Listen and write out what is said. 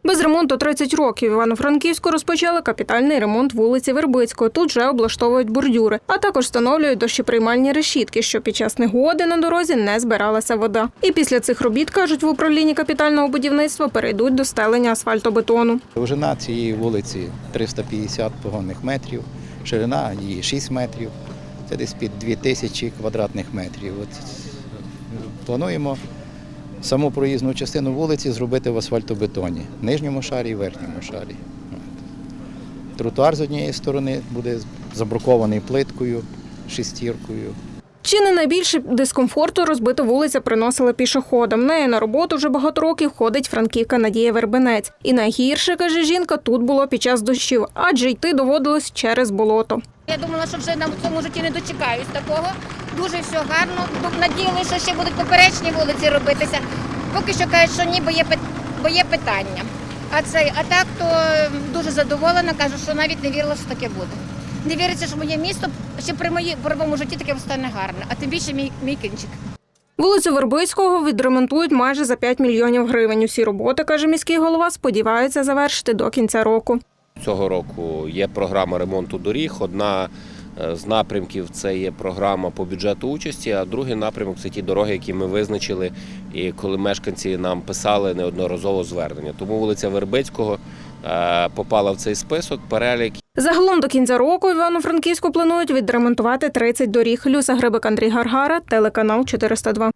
Без ремонту 30 років в Івано-Франківську розпочали капітальний ремонт вулиці Вербицької. Тут вже облаштовують бордюри, а також встановлюють дощоприймальні решітки, щоб під час негоди на дорозі не збиралася вода. І після цих робіт, кажуть в управлінні капітального будівництва, перейдуть до стелення асфальтобетону. Довжина цієї вулиці 350 погонних метрів, ширина її 6 метрів, це десь під 2000 квадратних метрів. Плануємо саму проїзну частину вулиці зробити в асфальтобетоні, в нижньому шарі і верхньому шарі. Тротуар з однієї сторони буде забрукований плиткою, шестіркою. Чи не найбільше дискомфорту розбита вулиця приносила пішоходам. Нею на роботу вже багато років ходить франківка Надія Вербенець. І найгірше, каже жінка, тут було під час дощів, адже йти доводилось через болото. Я думала, що вже на цьому житті не дочекаюсь такого. Дуже все гарно. Надіялися, що ще будуть поперечні вулиці робитися. Поки що кажуть, що ні, бо є питання. А так то дуже задоволена, кажу, що навіть не вірила, що таке буде. Не віриться, що моє місто ще при моєму житті таке стане гарне, а тим більше мій кінчик. Вулицю Вербицького відремонтують майже за 5 мільйонів гривень. Усі роботи, каже міський голова, сподіваються завершити до кінця року. Цього року є програма ремонту доріг. Одна з напрямків – це є програма по бюджету участі, а другий напрямок – це ті дороги, які ми визначили, і коли мешканці нам писали неодноразово звернення. Тому вулиця Вербицького попала в цей список, перелік. Загалом до кінця року Івано-Франківську планують відремонтувати 30 доріг. Люся Грибик, Андрій Гаргара, телеканал 402.